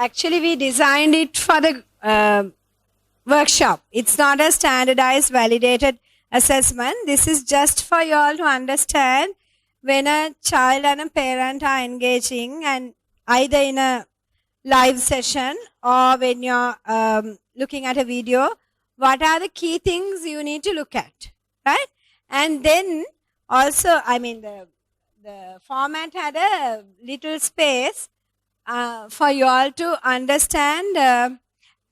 Actually, we designed it for the workshop. It's not a standardized, validated assessment. This is just for you all to understand when a child and a parent are engaging, and either in a live session or when you're looking at a video, what are the key things you need to look at, right? And then also, I mean, the format had a little space for you all to understand,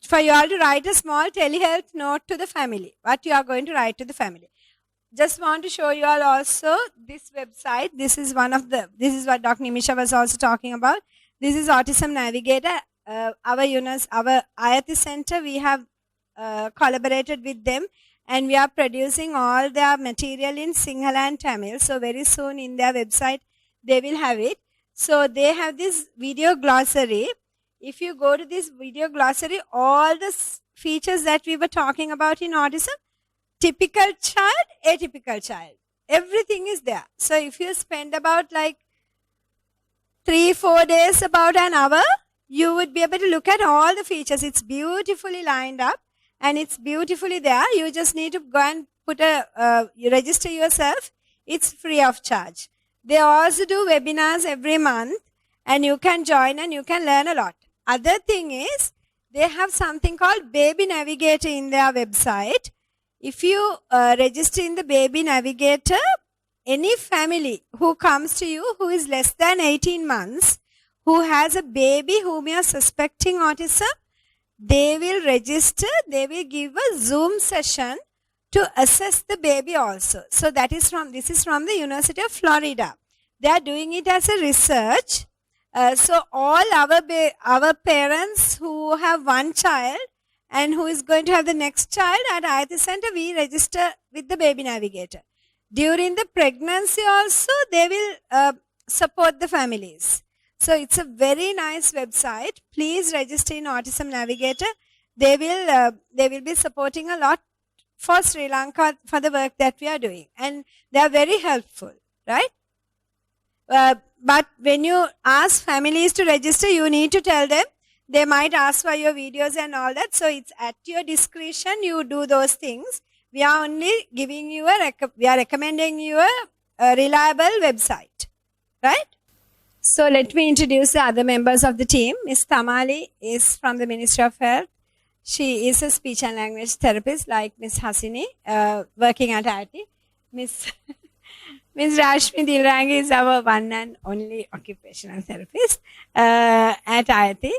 for you all to write a small telehealth note to the family, what you are going to write to the family. Just want to show you all also this website. This is one of the, this is what Dr. Nimisha was also talking about. This is Autism Navigator. Our Ayati Center, we have collaborated with them, and we are producing all their material in Sinhala and Tamil. So very soon in their website, they will have it. So they have this video glossary. If you go to this video glossary, all the features that we were talking about in autism, typical child, atypical child, everything is there. So if you spend about like 3-4 days, about an hour, you would be able to look at all the features. It's beautifully lined up and it's beautifully there. You just need to go and put you register yourself. It's free of charge. They also do webinars every month, and you can join and you can learn a lot. Other thing is, they have something called Baby Navigator in their website. If you register in the Baby Navigator, any family who comes to you who is less than 18 months, who has a baby whom you are suspecting autism, they will register, they will give a Zoom session to assess the baby also. So that is this is from the University of Florida. They are doing it as a research. So all our parents who have one child and who is going to have the next child at Ayati Center, we register with the Baby Navigator. During the pregnancy also, they will support the families. So it's a very nice website. Please register in Autism Navigator. They will be supporting a lot for Sri Lanka for the work that we are doing, and they are very helpful, right? But when you ask families to register, you need to tell them. They might ask for your videos and all that. So it's at your discretion. You do those things. We are only giving you we are recommending you a reliable website, right? So let me introduce the other members of the team. Ms. Tamali is from the Ministry of Health. She is a speech and language therapist like Ms. Hasini, working at IIT. Ms. Rashmi Dilrangi is our one and only occupational therapist at IIT.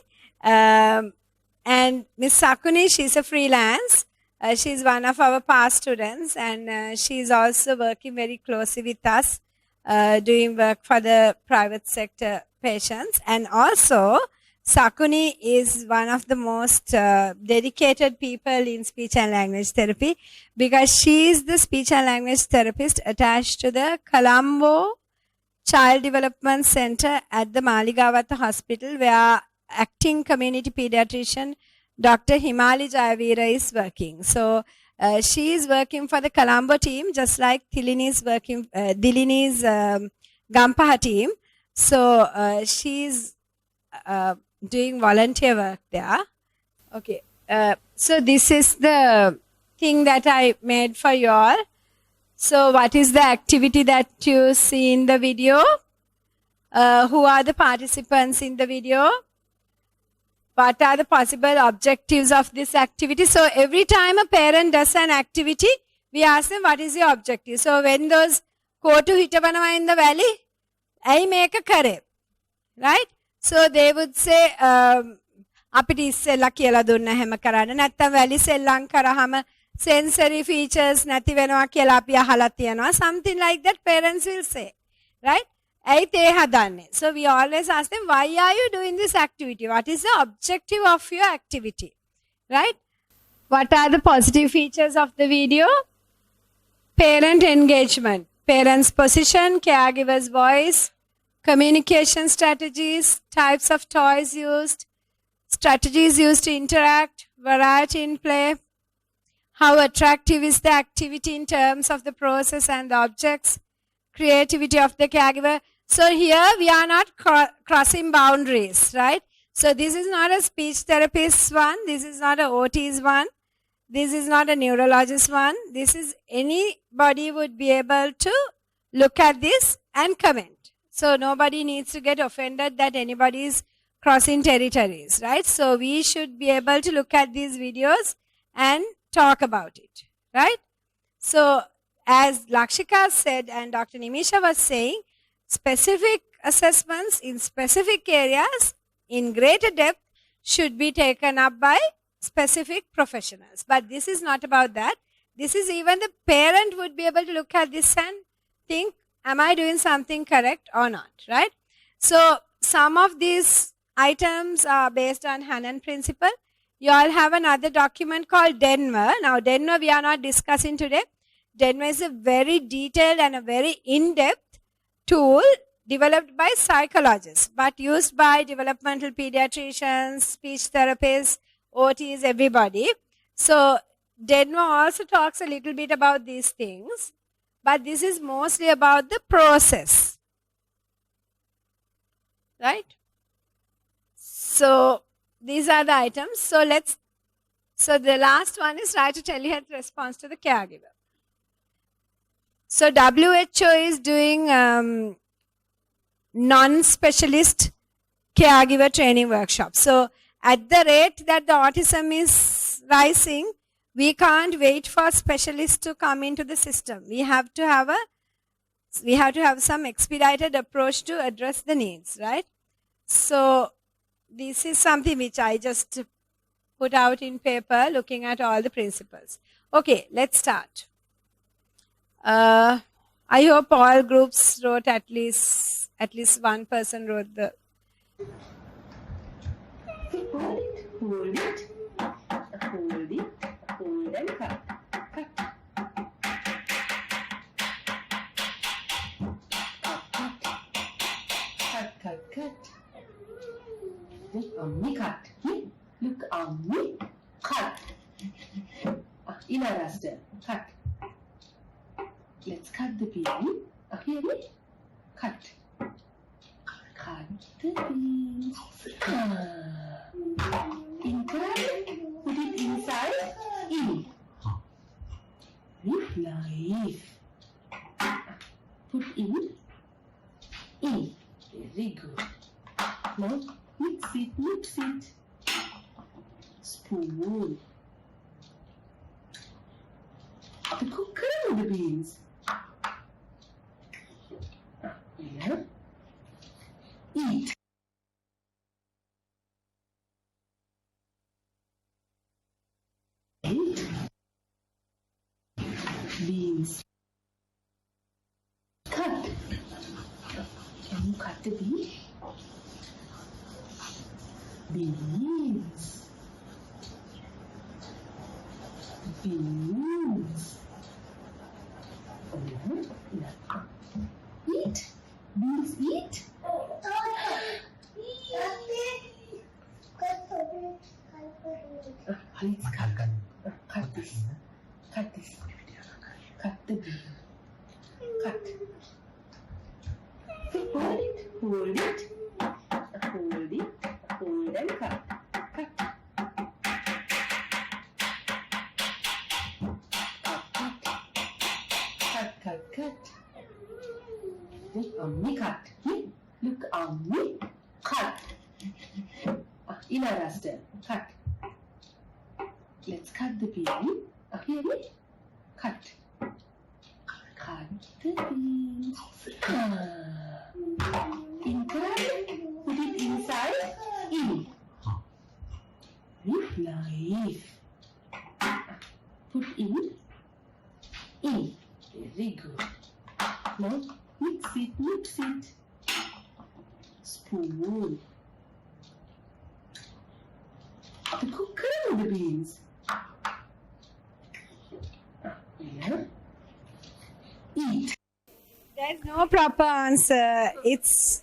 And Ms. Sakuni, she's a freelance. She's one of our past students, and she's also working very closely with us, doing work for the private sector patients. And also, Sakuni is one of the most dedicated people in speech and language therapy, because she is the speech and language therapist attached to the Colombo Child Development Center at the Maligawatha Hospital, where acting community pediatrician Dr. Himali Jayavira is working. So she is working for the Colombo team, just like Dilini's working, Dilini's Gampaha team. So she's doing volunteer work there. Okay. So this is the thing that I made for you all. So what is the activity that you see in the video? Who are the participants in the video? What are the possible objectives of this activity? So every time a parent does an activity, we ask them, what is your objective? So when those kotu hitavanawa in the valley, I make a kare, right? So they would say, apiti issella kiyala dunna hema karana naththam valley sellan karahama sensory features nathi wenawa kiyala api ahala tiyawa, something like that parents will say, right? So we always ask them, why are you doing this activity? What is the objective of your activity? Right? What are the positive features of the video? Parent engagement, parent's position, caregiver's voice, communication strategies, types of toys used, strategies used to interact, variety in play, how attractive is the activity in terms of the process and the objects, creativity of the caregiver. So here we are not crossing boundaries, right? So this is not a speech therapist one. This is not a OT's one. This is not a neurologist one. This is anybody would be able to look at this and comment. So nobody needs to get offended that anybody is crossing territories, right? So we should be able to look at these videos and talk about it, right? So as Lakshika said and Dr. Nimisha was saying, specific assessments in specific areas in greater depth should be taken up by specific professionals. But this is not about that. This is even the parent would be able to look at this and think, am I doing something correct or not, right? So some of these items are based on Hanen principle. You all have another document called Denver. Now Denver we are not discussing today. Denver is a very detailed and a very in-depth tool developed by psychologists but used by developmental pediatricians, speech therapists, OTs, everybody. So Denver also talks a little bit about these things, but this is mostly about the process, right? So these are the items. So the last one is right to telehealth response to the caregiver. So WHO is doing non-specialist caregiver training workshops. So at the rate that the autism is rising, we can't wait for specialists to come into the system. We have to have some expedited approach to address the needs, right? So this is something which I just put out in paper looking at all the principles. Okay, let's start. I hope all groups wrote at least one person wrote the. Hold it, and cut. Cut. Look on me, cut. Look on me, cut. Inaraster, cut. Let's cut the bean. Hear me? Cut. Cut the beans. Inside. Put it inside. In. With knife. Put in. In. Very good. Now mix it. Spoon. To cook the beans. Yeah. Eat. Beans. Cut. Can you cut the bean? Beans. Eat. Beans eat. Please cut this. Cut the bean. Cut. Hold it. Hold and cut. Cut. Look on me, cut. Look on me, cut. Inaraster, cut. Let's cut the bean. Hear me? Cut. Cut the beans. Inside. Put it inside. In. With knife. Put in. Very good. Now mix it. Spoon. To cook the beans. Yeah. Eat. There's no proper answer. It's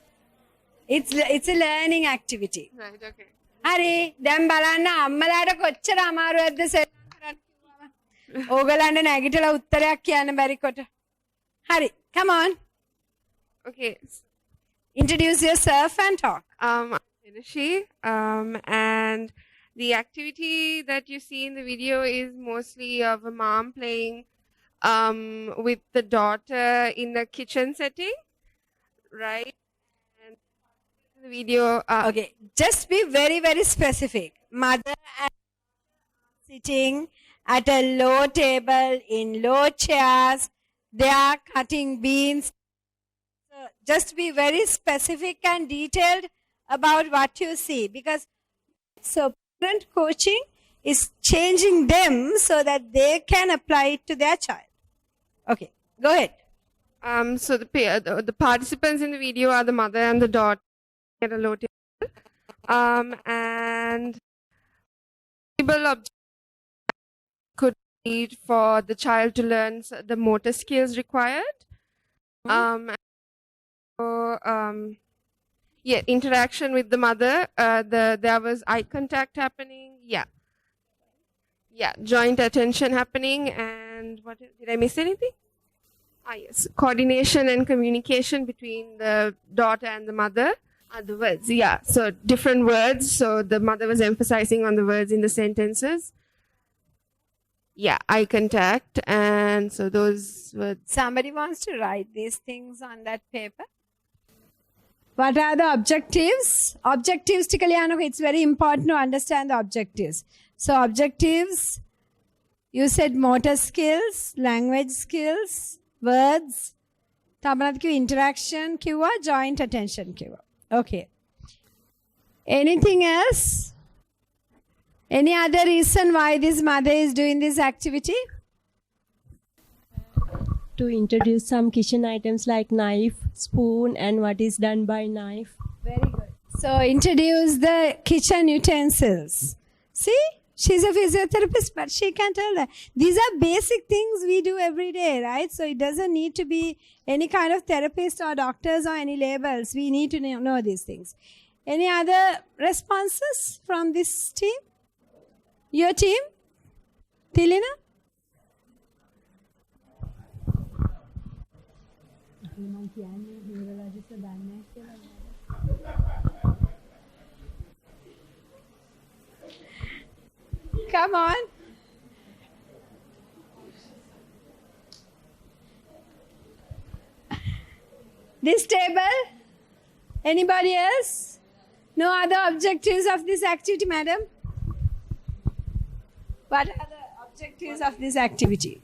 a learning activity. Right, okay. හරි දැන් බලන්න අම්මලාට කොච්චර අමාරුවක්ද සෙල්ලම් කරන්න කිව්වම. ඕගලන්ට නැගිටලා උත්තරයක් කියන්න බැරි කොට. හරි, come on. Okay. Introduce yourself and talk. Rishi, and the activity that you see in the video is mostly of a mom playing with the daughter in a kitchen setting, right? And the video, Okay, just be very, very specific. Mother and sitting at a low table in low chairs. They are cutting beans. So just be very specific and detailed about what you see, because so parent coaching is changing them so that they can apply it to their child. Okay, go ahead. so the participants in the video are the mother and the daughter at a low table, and table object could be for the child to learn the motor skills required. Yeah, interaction with the mother. There was eye contact happening. Yeah, joint attention happening, and what did I miss anything? Yes, coordination and communication between the daughter and the mother. The words, yeah. So different words. So the mother was emphasizing on the words in the sentences. Yeah, eye contact, and so those words. Somebody wants to write these things on that paper. What are the objectives? Objectives, it's very important to understand the objectives. So objectives, you said motor skills, language skills, words, interaction, joint attention. Okay. Anything else? Any other reason why this mother is doing this activity? To introduce some kitchen items like knife, spoon, and what is done by knife. Very good. So introduce the kitchen utensils. See, she's a physiotherapist, but she can tell that. These are basic things we do every day, right? So it doesn't need to be any kind of therapist or doctors or any labels. We need to know these things. Any other responses from this team? Your team? Tilina? Come on. This table? Anybody else? No other objectives of this activity, madam? What are the objectives of this activity?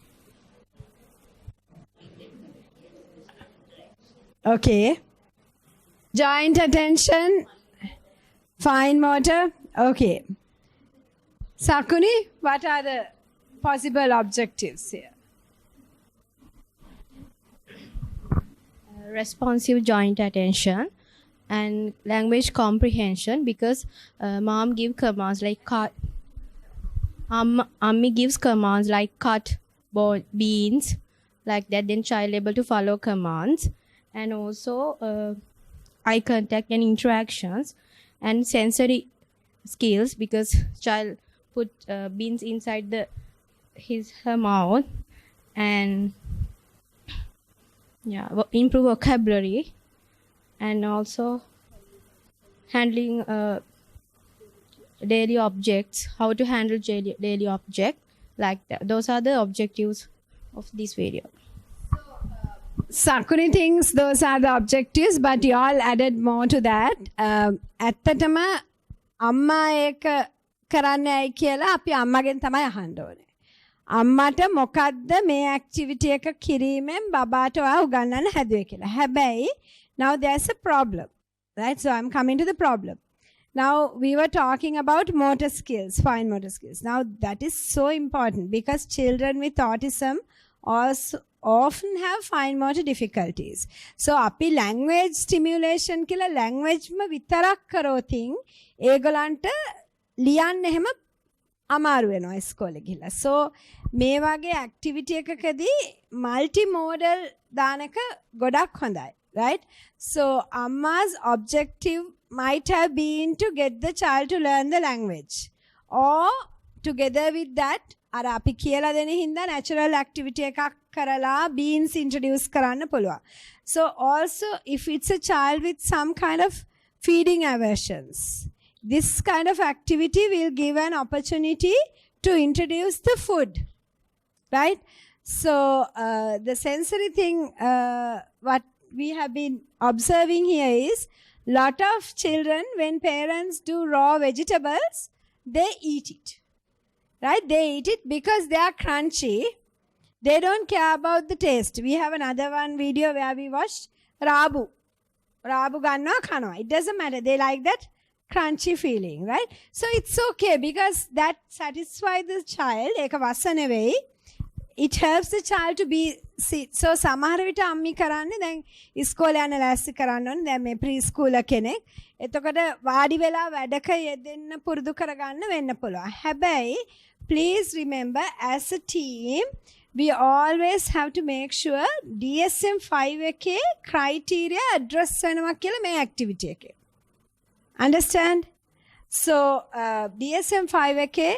Okay. Joint attention, fine motor. Okay. Sakuni, what are the possible objectives here? Responsive joint attention and language comprehension, because mom give commands like cut. Ammi gives commands like cut beans, like that. Then child able to follow commands, and also eye contact and interactions and sensory skills, because child put beans inside her mouth, and improve vocabulary, and also handling daily objects, how to handle daily object, like that. Those are the objectives of this video. Sakuni thinks those are the objectives, but you all added more to that. ඇත්තටම අම්මා ඒක කරන්නයි කියලා අපි අම්මගෙන් තමයි අහන්න ඕනේ. අම්මට මොකද්ද මේ ඇක්ටිවිටි එක කිරීමෙන් බබාට ඔයා උගන්වන්න හැදුවේ කියලා. හැබැයි now there's a problem, right? So I'm coming to the problem. Now we were talking about motor skills, fine motor skills. Now that is so important because children with autism also often have fine motor difficulties. So අපි language stimulation කියලා language ම විතරක් කරෝතින් ඒගොල්ලන්ට ලියන්න එහෙම අමාරු වෙනවා ඉස්කෝලේ ගිහලා. So මේ වගේ activity එකකදී multimodal දාන එක ගොඩක් හොඳයි, right? So Amma's objective might have been to get the child to learn the language, or together with that අර අපි කියලා දෙන හින්දා natural activity එකක් කරලා beans introduce කරන්න පුළුවන්. So also if it's a child with some kind of feeding aversions. This kind of activity will give an opportunity to introduce the food, right? So the sensory thing, what we have been observing here is lot of children, when parents do raw vegetables, they eat it, right? They eat it because they are crunchy. They don't care about the taste. We have another one video where we watched Rabu ganna khana. It doesn't matter. They like that crunchy feeling, right? So it's okay because that satisfies the child. Eka wasa neveyi. It helps the child to be so සමහර විට අම්මි කරන්නේ දැන් ඉස්කෝලේ යන ලෑස්ති කරන්න ඕනේ දැන් මේ ප්‍රී ස්කූල් කෙනෙක්. එතකොට වාඩි වෙලා වැඩක යෙදෙන්න පුරුදු කරගන්න වෙන්න පුළුවන්. හැබැයි please remember as a team we always have to make sure DSM-5 එකේ criteria address වෙනවා කියලා මේ activity එකේ. Understand? So DSM-5 එකේ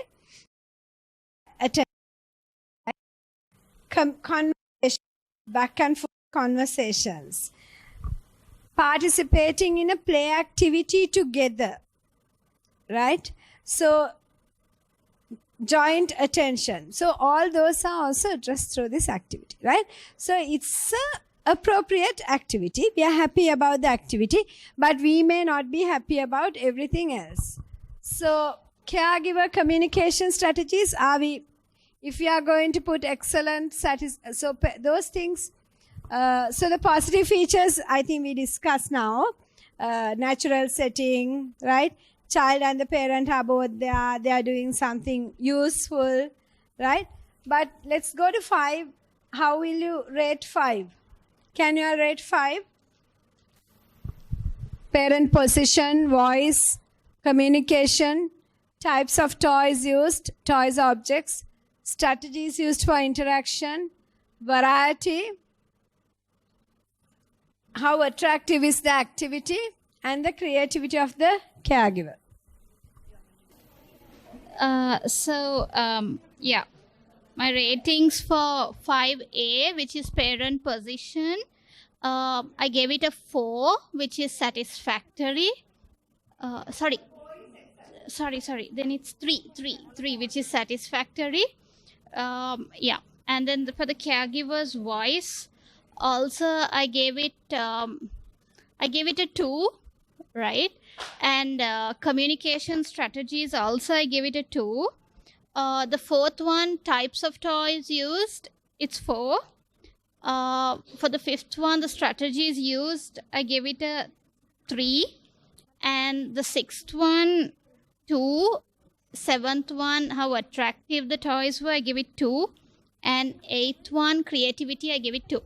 conversation, back and forth conversations, participating in a play activity together, right? So joint attention. So all those are also addressed through this activity, right? So it's a appropriate activity. We are happy about the activity, but we may not be happy about everything else. So caregiver communication strategies, if we are going to put excellent those things, so the positive features I think we discussed now, natural setting, right? Child and the parent are both there, they are doing something useful, right? But let's go to 5. How will you rate 5? Can you rate 5? Parent position, voice, communication, types of toys used, toys, objects, strategies used for interaction, variety, how attractive is the activity, and the creativity of the caregiver. Yeah, my ratings for 5A, which is parent position, I gave it a 4, which is satisfactory. Sorry, then it's 3, which is satisfactory. Yeah, and then for the caregiver's voice, also I gave it a 2, right? And communication strategies also I gave it a 2. The 4th one, types of toys used, it's 4. For the 5th one, the strategies used, I gave it a 3. And the 6th one, 2. 7th one, how attractive the toys were, I give it 2. And 8th one, creativity, I give it 2.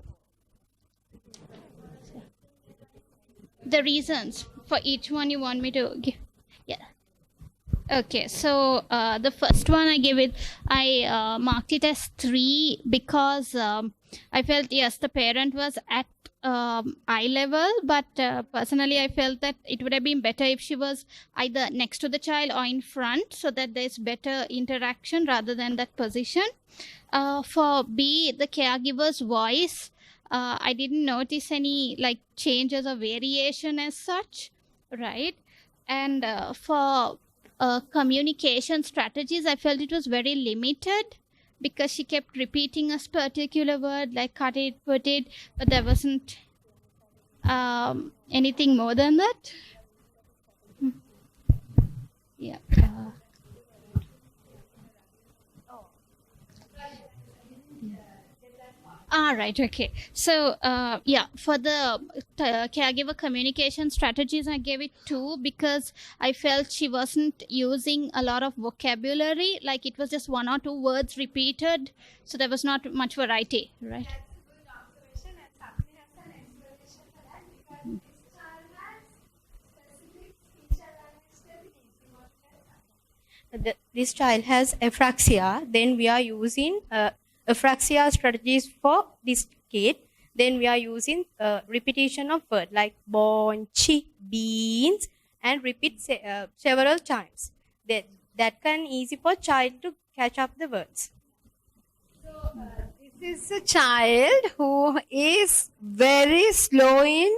The reasons for each one you want me to give? Yeah. Okay, so the first one I marked it as 3 because I felt, yes, the parent was at eye level, but personally I felt that it would have been better if she was either next to the child or in front so that there's better interaction rather than that position. For B, the caregiver's voice, I didn't notice any like changes or variation as such, right? And for communication strategies, I felt it was very limited because she kept repeating a particular word like cut it, put it, but there wasn't anything more than that. Yeah. Right, okay. So, yeah, for the caregiver communication strategies, I gave it 2 because I felt she wasn't using a lot of vocabulary, like it was just 1 or 2 words repeated, so there was not much variety, right? This child has apraxia, then we are using apraxia strategies for this kid. Then we are using repetition of word like bonchi, beans, and repeat several times. That can easy for child to catch up the words. So this is a child who is very slow in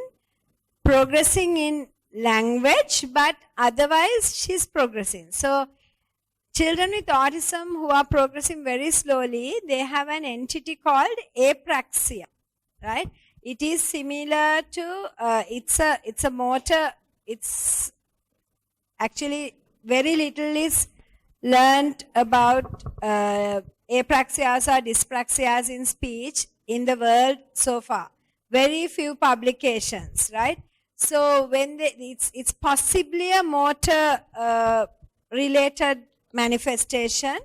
progressing in language, but otherwise she's progressing. So children with autism who are progressing very slowly, they have an entity called apraxia, right? It is similar to, it's a motor, it's actually very little is learned about apraxias or dyspraxias in speech in the world so far. Very few publications, right? So when it's possibly a motor related manifestation,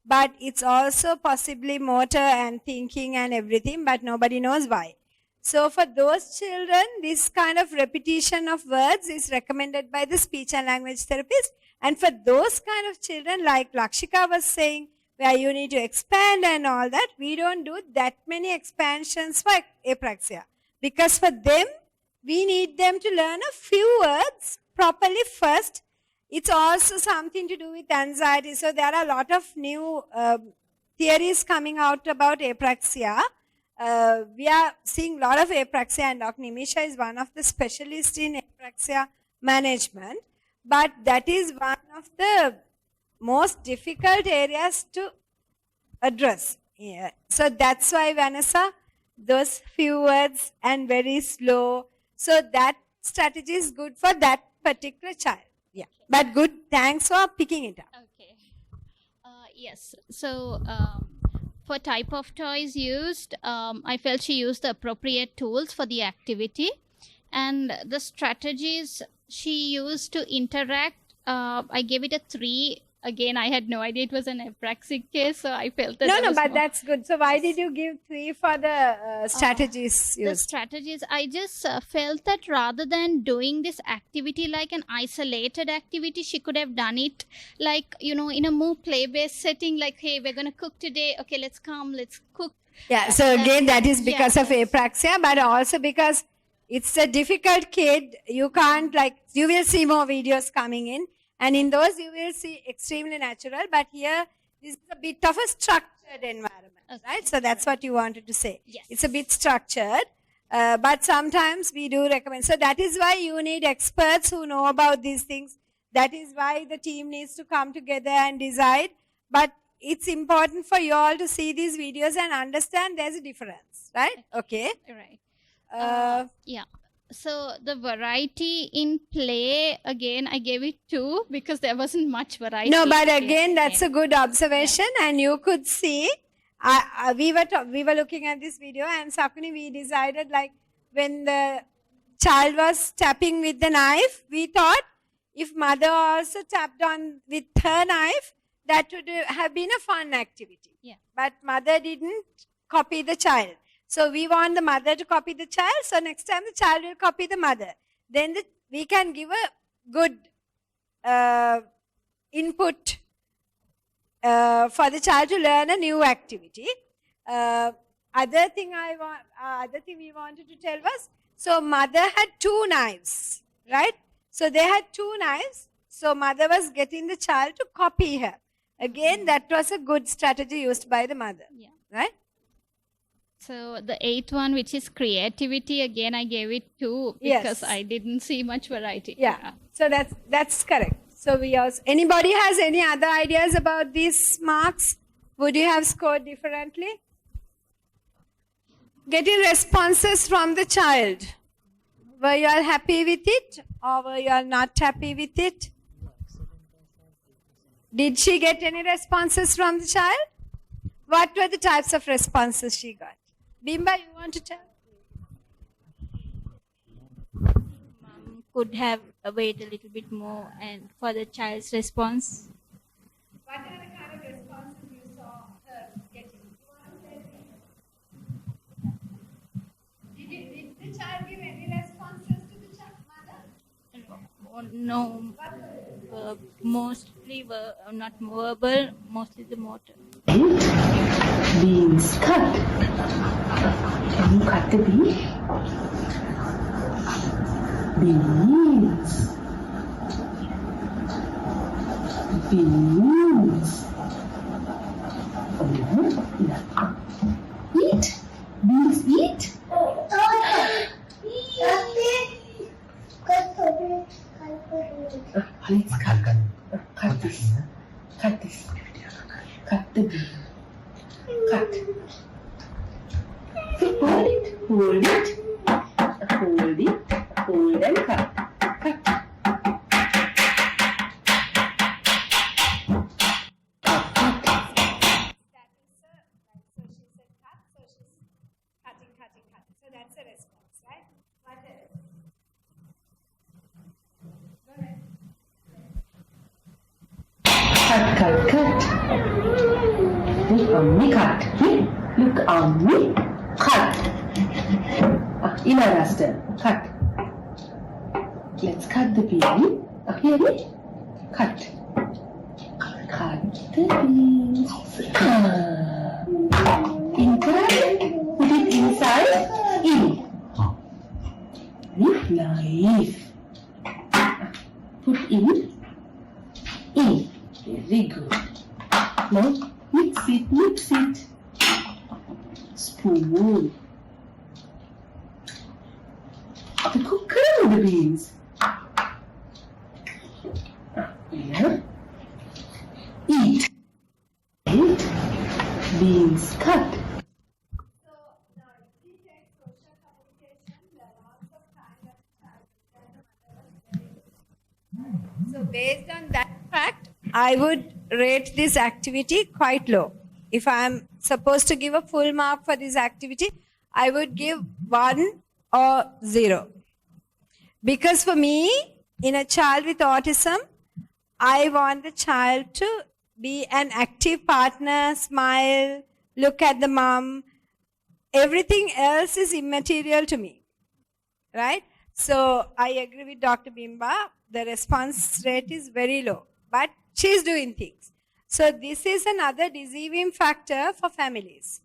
but it's also possibly motor and thinking and everything, but nobody knows why. So for those children, this kind of repetition of words is recommended by the speech and language therapist. And for those kind of children, like Lakshika was saying, where you need to expand and all that, we don't do that many expansions for apraxia. Because for them, we need them to learn a few words properly first. It's also something to do with anxiety. So there are a lot of new theories coming out about apraxia. We are seeing a lot of apraxia, and Dr. Nimisha is one of the specialists in apraxia management. But that is one of the most difficult areas to address. Yeah. So that's why, Vanessa, those few words and very slow. So that strategy is good for that particular child. Yeah. But good. Thanks for picking it up. Okay. Yes. So for type of toys used, I felt she used the appropriate tools for the activity, and the strategies she used to interact, I gave it a 3. Again, I had no idea it was an apraxic case, so I felt that But that's good. So why did you give 3 for the strategies the used? strategies? I just felt that rather than doing this activity like an isolated activity, she could have done it like, in a more play-based setting, like, hey, we're going to cook today. Okay, let's cook. Yeah, so again, that is because of apraxia, but also because it's a difficult kid. You can't, you will see more videos coming in, and in those you will see extremely natural, but here this is a bit of a structured environment, right? So that's what you wanted to say. Yes. It's a bit structured, but sometimes we do recommend. So that is why you need experts who know about these things. That is why the team needs to come together and decide. But it's important for you all to see these videos and understand there's a difference, right? Okay. Right. Yeah. So the variety in play, again, I gave it 2 because there wasn't much variety. No, but again, that's a good observation, and you could see. We were looking at this video, and Sakuni, we decided, like, when the child was tapping with the knife, we thought if mother also tapped on with her knife, that would have been a fun activity. Yeah. But mother didn't copy the child. So we want the mother to copy the child. So next time the child will copy the mother. Then we can give a good input for the child to learn a new activity. Other thing we wanted to tell was, so mother had 2 knives, right? So they had 2 knives. So mother was getting the child to copy her. Again, that was a good strategy used by the mother. Yeah. Right? So the 8th one, which is creativity, again, I gave it 2 because Yes. I didn't see much variety. Yeah. So that's correct. So we also, anybody has any other ideas about these marks? Would you have scored differently? Getting responses from the child. Were you all happy with it, or were you all not happy with it? Did she get any responses from the child? What were the types of responses she got? Bimba, you want to tell? Mom could have waited a little bit more and for the child's response. What are the kind of responses you saw her getting? Did the child give any responses to the mother? No, mostly not verbal, mostly the motor. Beans cut. Can you cut the bean? Beans. Beans. Eat. Beans eat. this. Cut this. Cut the bean. Cut. Hold it. Hold it. Hold it. Hold and cut. Cut. So that's a response, right? What else? Go ahead. Cut. Look on me, cut. Look on me, cut. Inaraster, cut. Let's cut the bean. Here it. Cut. Cut the bean. Inside. Put it inside. In. Knife. Put in. Very good. Now mix it. Spoon. To cook the beans. Here. Eat. Beans cut. So based on that fact, I would rate this activity quite low. If I'm supposed to give a full mark for this activity, I would give 1 or 0. Because for me, in a child with autism, I want the child to be an active partner, smile, look at the mom. Everything else is immaterial to me, right? So I agree with Dr. Bimba. The response rate is very low, but she's doing things. So this is another deceiving factor for families.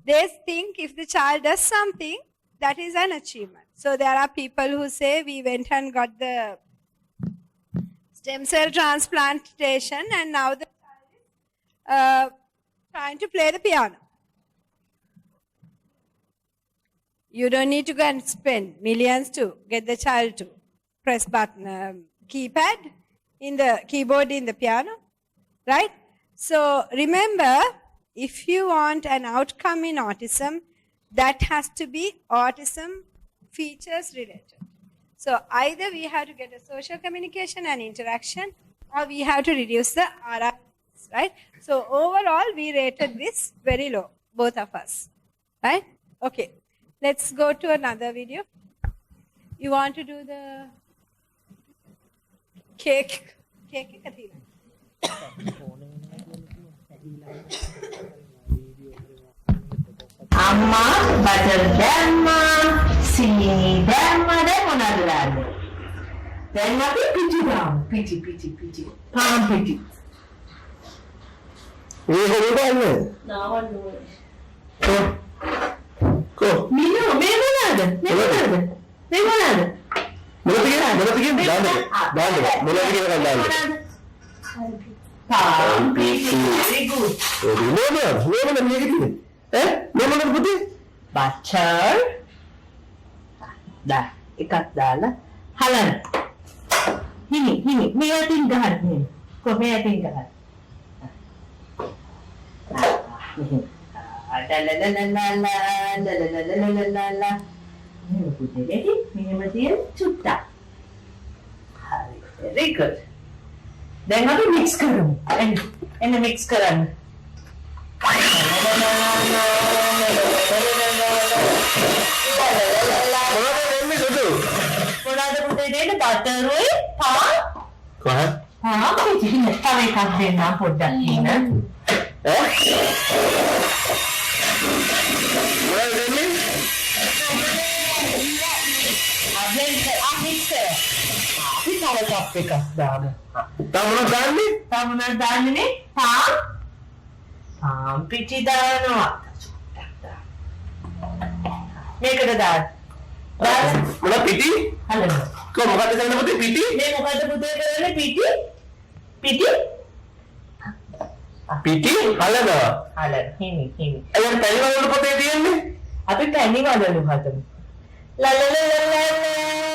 They think if the child does something, that is an achievement. So there are people who say we went and got the stem cell transplantation and now the child is trying to play the piano. You don't need to go and spend millions to get the child to press button, keypad in the keyboard in the piano, right? So remember, if you want an outcome in autism, that has to be autism features related. So either we have to get a social communication and interaction, or we have to reduce the RRs, right? So overall, we rated this very low, both of us, right? Okay, let's go to another video. You want to do the cake? Cake Kathina. Amma butter damma, sini damma, then මොනවද දාන්නේ? දැන් අපි පිටි දාමු. පිටි. පාන් පිටි. මේ හොරවන්නේ. කො. මිනු මේ මොනවද? මොනවද කියන්නේ? දාන්න. මොනවද කියන එක දාන්න. පාන් පිටි. Very good. මොනවද මේක තියෙන්නේ? මොනවද පුතේ? Butter. dah ikat දාලා හලන හිමි මේ අතින් ගහන්න කොහේ අතින් ගහන්න මෙහෙම පුතේ දෙටි මෙහෙම තියෙන චුට්ටක් හරි very good දැන් අපි mix කරමු එන්න mix කරන්න මොනවද පුතේ දෙන්නේ බටරුයි පාන් කොහේ? පාන් පිටි තව එකක් දෙන්න පොඩ්ඩක් ඉන්න මොනවද දෙන්නේ? අපි තව කප් එකක් දාමු තව මොනවද දාන්නේ? පාන් පිටි දානවා මේකට දාන්න මොන පිටි? හලන්න කො මොකද කරන්නේ පුතේ පිටි? මේ මොකද පුතේ කරන්නේ පිටි පිටි හලනවා. හලන්න හිමි අයියා පැණි වලට පුතේ තියෙන්නේ? අපි පැණි වලලු හදමු ලා ලා ලා ලා ලා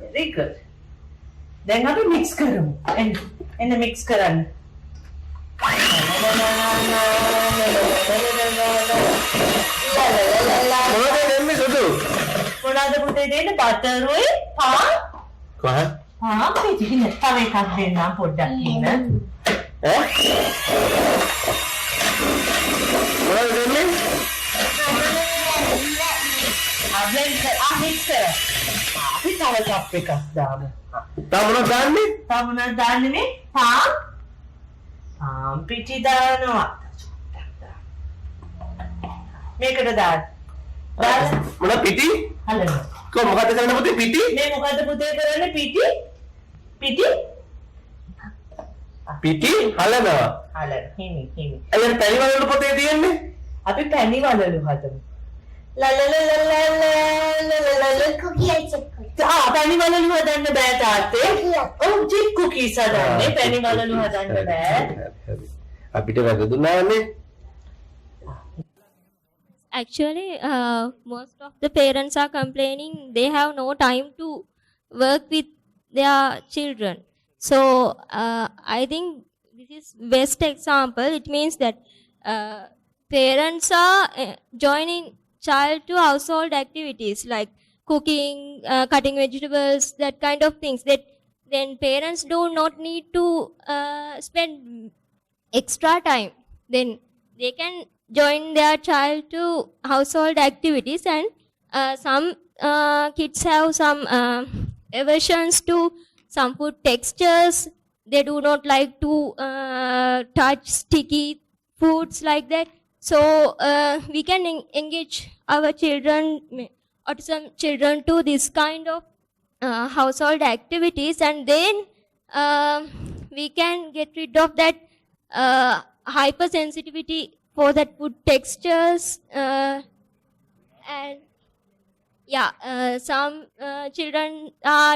Very good. දැන් අපි mix කරමු. එන්න mix කරන්න. මොනවද දෙන්නේ සුදු? මොනවද පුතේ දෙන්නේ? බටරුයි පාන්. කොහොමද? පාන් පිටින් තව එකක් දෙන්නම් පොඩ්ඩක් ඉන්න. මොනවද දෙන්නේ? mix කර. අපි තව කප් එකක් දාමු. තා මොනවද දාන්නේ? තව මොනවද දාන්නේ මේ? පාන් පිටි දානවා. මේකට දාන්න. මොනවද පිටි? හලනවා. කො මොකද කරන්නේ පුතේ පිටි? මේ මොකද්ද පුතේ කරන්නේ පිටි? පිටි හලනවා. හලන. හිමි. අයියන් පැණි වලට පොතේ තියෙන්නේ? අපි පැණි වලලු හදමු. පැණි වලලු හදන්න බෑ තාත්තේ. ඔව් චික් කුකීස් හදන්නේ. පැණි වලලු හදන්න බෑ. අපිට වැද දුන්නානේ. Actually, most of the parents are complaining they have no time to work with their children. So I think this is best example. It means that parents are joining child to household activities like cooking, cutting vegetables, that kind of things. That then parents do not need to spend extra time. Then they can join their child to household activities, and some kids have some aversions to some food textures. They do not like to touch sticky foods like that. So we can engage our children, autism children, to this kind of household activities, and then we can get rid of that hypersensitivity for that food textures. And yeah, some children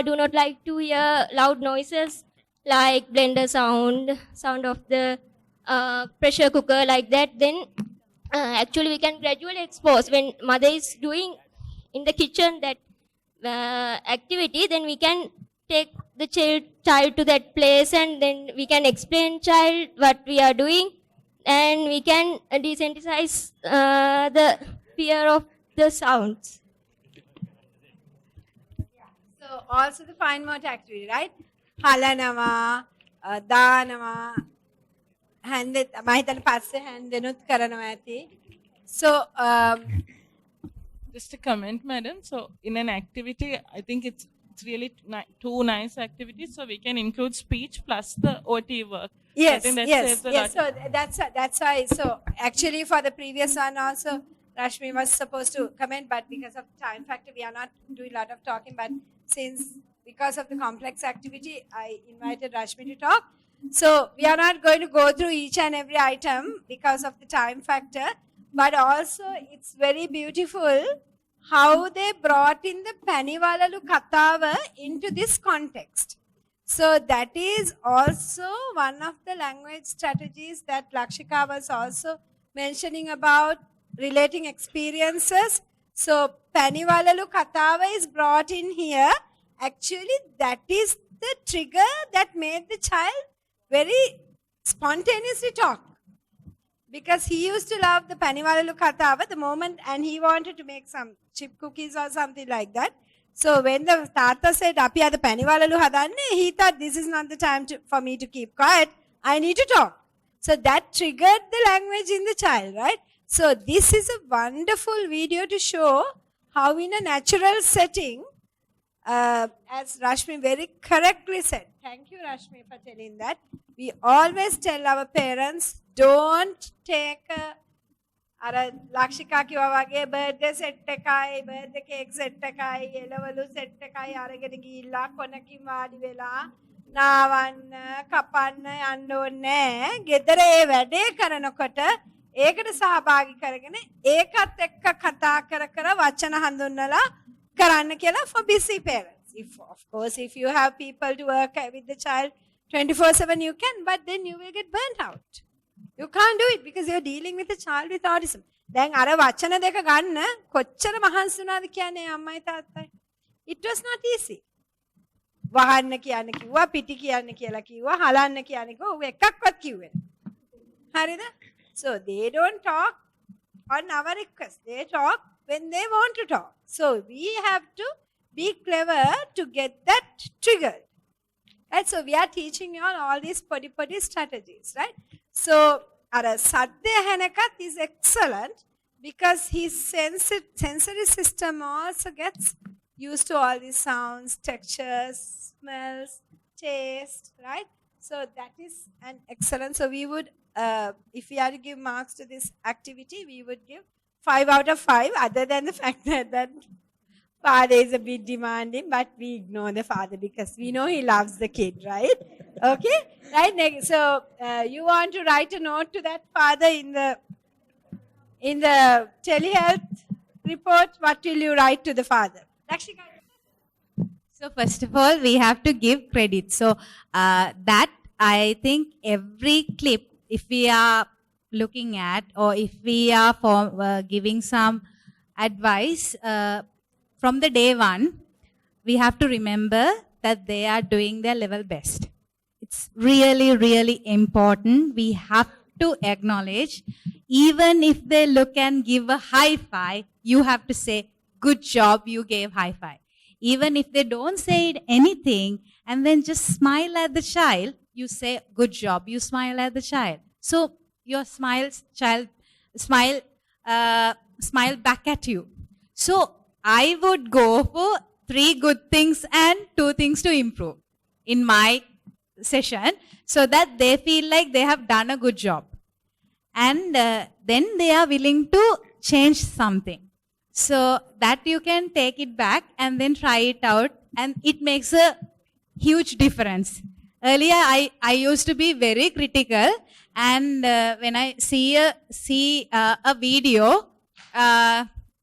do not like to hear loud noises like blender sound of the pressure cooker, like that. Then actually we can gradually expose when mother is doing in the kitchen that activity, then we can take the child to that place, and then we can explain child what we are doing, and we can desensitize the fear of the sounds. So also the fine motor activity, right? Halanama, දානවා, hand මම හිතන්නේ පස්සේ hand දෙනුත් කරනවා ඇති. So just a comment, madam. So in an activity, I think it's really two nice activities. So we can include speech plus the OT work. Yes, I think that yes. saves a lot. So that's why. So actually, for the previous one also, Rashmi was supposed to comment, but because of time factor, we are not doing a lot of talking. But because of the complex activity, I invited Rashmi to talk. So we are not going to go through each and every item because of the time factor. But also, it's very beautiful how they brought in the Paniwalalu Katava into this context. So that is also one of the language strategies that Lakshika was also mentioning about relating experiences. So Paniwalalu Katava is brought in here. Actually, that is the trigger that made the child very spontaneously talk. Because he used to love the Paniwalalu Katava the moment, and he wanted to make some chip cookies or something like that. So when the Tata said, Api ada Paniwalalu hadanne, he thought this is not the time for me to keep quiet. I need to talk. So that triggered the language in the child, right? So this is a wonderful video to show how in a natural setting, as Rashmi very correctly said, thank you Rashmi for telling that, we always tell our parents, don't take අර ලක්ෂිකා කිව්වා වගේ birthday set එකයි birthday cake set එකයි එළවලු set එකයි අරගෙන ගිහිල්ලා කොනකින් වාඩි වෙලා නාවන්න කපන්න යන්න ඕනේ නෑ. ගෙදර ඒ වැඩේ කරනකොට ඒකට සහභාගී කරගෙන ඒකත් එක්ක කතා කර කර වචන හඳුන්වලා කරන්න කියලා for busy parents. Of course, if you have people to work with the child 24/7 you can, but then you will get burnt out. You can't do it because you're dealing with a child with autism. දැන් අර වචන දෙක ගන්න කොච්චර මහන්සි වුණාද කියන්නේ අම්මයි තාත්තයි. It was not easy. වහන්න කියන්න කිව්වා, පිටි කියන්න කියලා කිව්වා, හලන්න කියන්න කිව්වා, ඔය එකක්වත් කිව්වේ නෑ. හරිද? So they don't talk on our request. They talk when they want to talk. So we have to be clever to get that triggered. Right? So we are teaching you all these podi strategies, right? So our Sadhya Hanakat is excellent because his sensory system also gets used to all these sounds, textures, smells, taste, right? So that is an excellent. So we would, if we are to give marks to this activity, we would give 5 out of 5, other than the fact that father is a bit demanding, but we ignore the father because we know he loves the kid, right? Okay? Right? So you want to write a note to that father in the telehealth report. What will you write to the father? Lakshika. So first of all, we have to give credit. So that I think every clip, if we are looking at or if we are giving some advice, from the day one, we have to remember that they are doing their level best. It's really, really important. We have to acknowledge, even if they look and give a high five, you have to say, good job, you gave high five. Even if they don't say anything and then just smile at the child, you say, good job, you smile at the child. So your smile back at you. So I would go for 3 good things and 2 things to improve in my session so that they feel like they have done a good job. And then they are willing to change something. So that you can take it back and then try it out, and it makes a huge difference. Earlier, I used to be very critical, and when I see a video,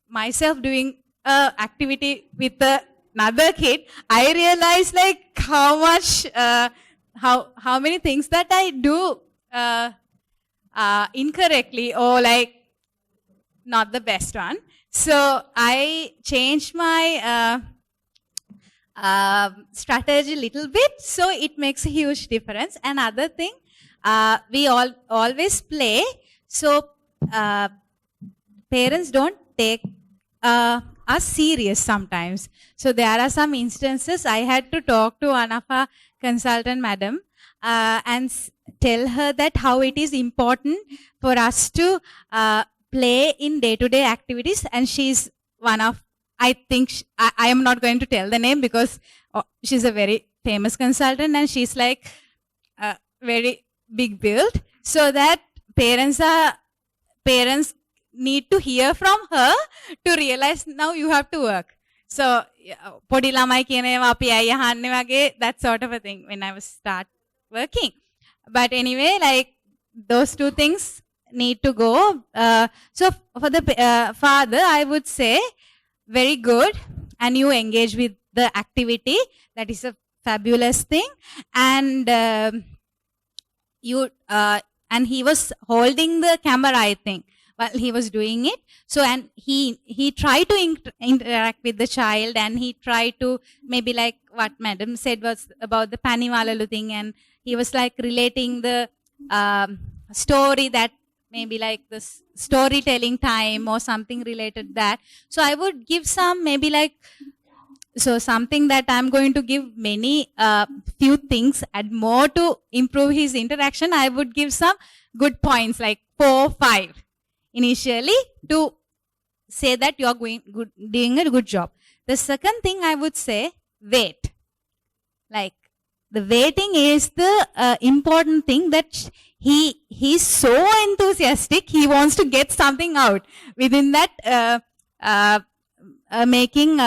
myself doing activity with another kid, I realized like how much, how many things that I do incorrectly or like not the best one. So I changed my strategy a little bit, so it makes a huge difference. Another thing, we always play, so parents don't take us serious sometimes. So there are some instances I had to talk to one of our consultant madam and tell her that how it is important for us to play in day-to-day activities, and she's one of, I think, I am not going to tell the name because she's a very famous consultant and she's like very big build, so that parents need to hear from her to realize now you have to work. So podi lamai kiyana ewa api ai ahanne wage, that sort of a thing when I was start working. But anyway, like those 2 things need to go. So for the father, I would say very good, and you engage with the activity. That is a fabulous thing. And and he was holding the camera, I think. while he was doing it. So, and he tried to interact with the child, and he tried to maybe like what madam said was about the Paniwalalu thing, and he was like relating the story that maybe like this storytelling time or something related that. So I would give some maybe like, so something that I'm going to give many few things and more to improve his interaction. I would give some good points like 4, 5 initially to say that you're doing a good job. The second thing I would say, wait. Like the waiting is the important thing, that he's so enthusiastic. He wants to get something out within that making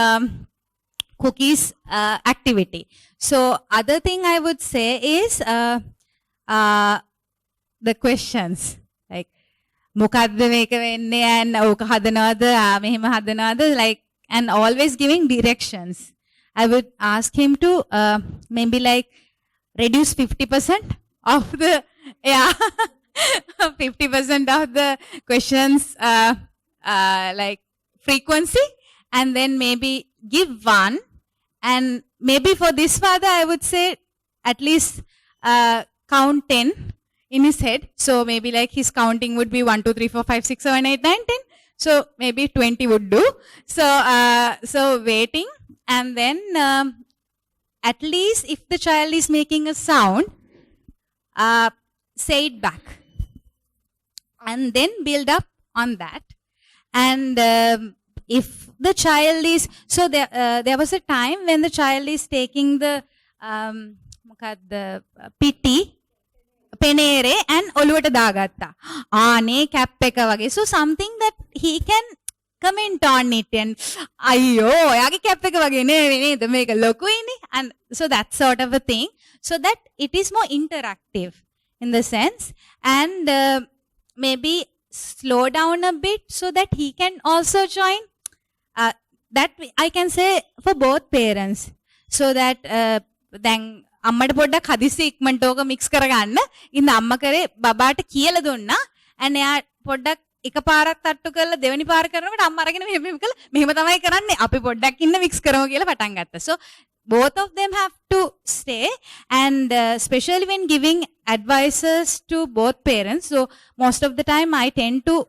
cookies activity. So other thing I would say is the questions like මොකද්ද මේක වෙන්නේ and ඕක හදනවද මෙහෙම හදනවද, like, and always giving directions. I would ask him to maybe like reduce 50% of the 50% of the questions like frequency, and then maybe give one. And maybe for this father, I would say at least count 10 in his head. So maybe like his counting would be 1, 2, 3, 4, 5, 6, 7, 8, 9, 10. So maybe 20 would do. So waiting, and then at least if the child is making a sound, say it back, and then build up on that. And if the child is, so there was a time when the child is taking the piti penere and ඔලුවට දාගත්තා. ආනේ cap එක වගේ. So something that he can comment on it, and අයියෝ ඔයාගේ cap එක වගේ නේද මේක ලොකුයිනේ, and so that sort of a thing, so that it is more interactive in the sense, and maybe slow down a bit so that he can also join. That I can say for both parents, so that then අම්මට පොඩ්ඩක් හදිසි ඉක්මනට ඕක mix කරගන්න. ඉතින් අම්මා කරේ බබාට කියලා දුන්නා, and එයා පොඩ්ඩක් එකපාරක් තට්ටු කරලා දෙවෙනි පාර කරනකොට අම්මා අරගෙන මෙහෙම කළා. මෙහෙම තමයි කරන්නේ. අපි පොඩ්ඩක් ඉන්න මික්ස් කරමු කියලා පටන් ගත්තා. So both of them have to stay, and especially when giving advices to both parents. So most of the time I tend to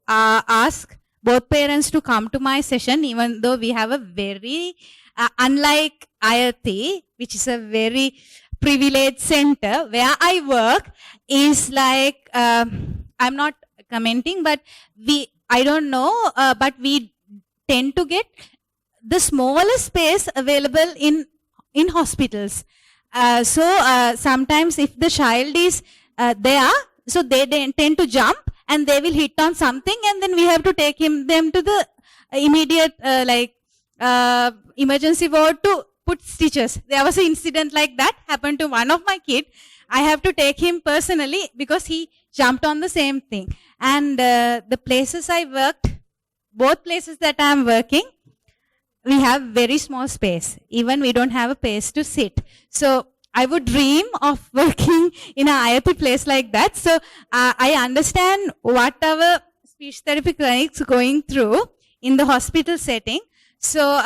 ask both parents to come to my session, even though we have a very unlike IIT, which is a very privileged center where I work, is like I'm not commenting, but I don't know, but we tend to get the smallest space available in hospitals. So sometimes if the child is there, so they tend to jump and they will hit on something, and then we have to take them to the immediate emergency ward to put stitches. There was an incident like that happened to one of my kids. I have to take him personally because he jumped on the same thing. And the places I worked, both places that I am working, we have very small space. Even we don't have a place to sit. So I would dream of working in an IIT place like that. So I understand what our speech therapy clinics going through in the hospital setting. So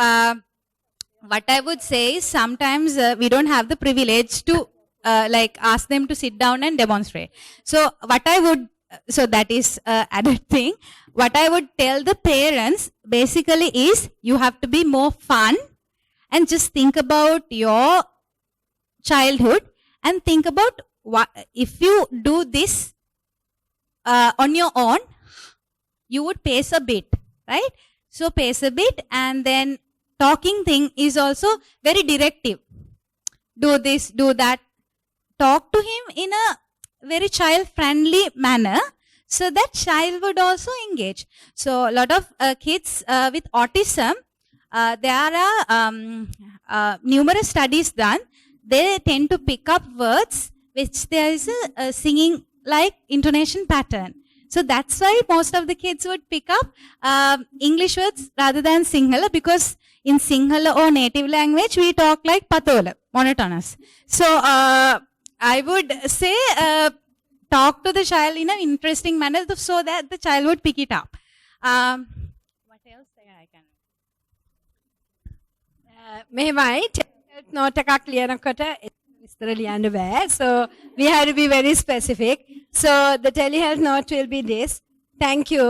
what I would say is sometimes we don't have the privilege to like ask them to sit down and demonstrate. So what I would, so that is added thing. What I would tell the parents basically is you have to be more fun and just think about your childhood and think about what if you do this on your own, you would pace a bit, right? So pace a bit, and then talking thing is also very directive. Do this, do that. Talk to him in a very child-friendly manner so that child would also engage. So a lot of kids with autism, there are numerous studies done. They tend to pick up words which there is a singing like intonation pattern. So that's why most of the kids would pick up English words rather than Sinhala, because in Sinhala or native language we talk like patola, monotonous. So I would say talk to the child in an interesting manner so that the child would pick it up. What else I can? මෙහෙමයි note එකක් ලියනකොට විස්තර ලියන්න බෑ. So we have to be very specific. So the telehealth note will be this. Thank you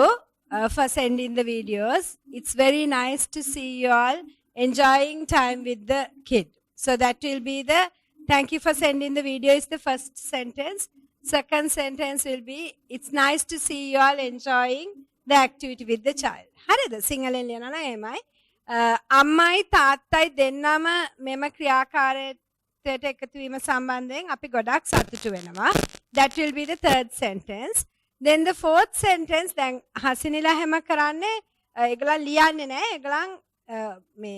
for sending the videos. It's very nice to see you all enjoying time with the kid. So that will be the thank you for sending the video is the first sentence. Second sentence will be it's nice to see you all enjoying the activity with the child. හරිද? සිංහලෙන් ලියනවා එමයි. අම්මයි තාත්තයි දෙන්නම මෙම ක්‍රියාකාරයට එකතු වීම සම්බන්ධයෙන් අපි ගොඩක් සතුටු වෙනවා. That will be the third sentence. Then the fourth sentence දැන් හසිනිලා හැම කරන්නේ ඒගොල්ලන් ලියන්නේ නැහැ. ඒගොල්ලන් මේ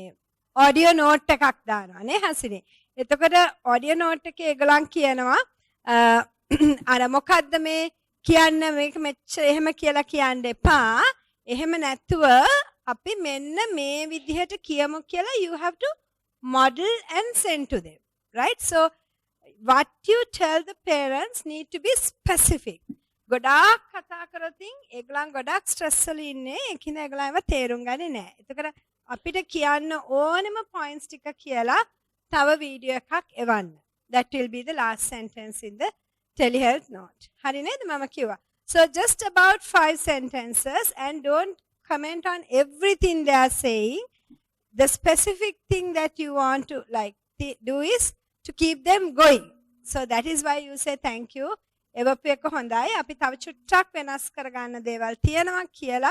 audio note එකක් දානවා නේ හසිනේ. එතකොට audio note එකේ ඒගොල්ලන් කියනවා අර මොකද්ද මේ කියන්න මේක මෙච්චර එහෙම කියලා කියන්න එපා. එහෙම නැතුව අපි මෙන්න මේ විදිහට කියමු කියලා you have to model and send to them, right? So what you tell the parents need to be specific. ගොඩාක් කතා කරොතින් ඒගොල්ලන් ගොඩාක් ස්ට්‍රෙස් වල ඉන්නේ ඒකින ඒගොල්ලන්ව තේරුම් ගන්නේ නැහැ. එතකොට අපිට කියන්න ඕනෙම points ටික කියලා තව වීඩියෝ එකක් එවන්න. That will be the last sentence in the telehealth note. හරි නේද මම කිව්වා. So just about 5 sentences and don't comment on everything they are saying. The specific thing that you want to do is to keep them going. So that is why you say thank you. එවපු එක හොඳයි. අපි තව චුට්ටක් වෙනස් කරගන්න දේවල් තියෙනවා කියලා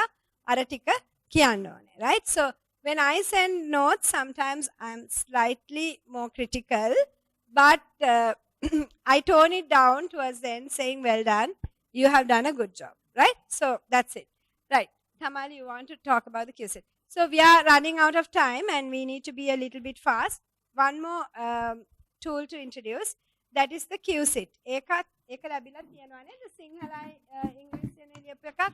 අර ටික කියන්න ඕනේ. Right? So when I send notes, sometimes I'm slightly more critical, but I tone it down towards the end saying, well done, you have done a good job, right? So that's it. Right. Tamali, you want to talk about the QSIT. So we are running out of time and we need to be a little bit fast. One more tool to introduce, that is the QSIT. ඒක ලැබිලා තියෙනවා නේද සිංහලයි ඉංග්‍රීසියෙන් ලියපු එකක්.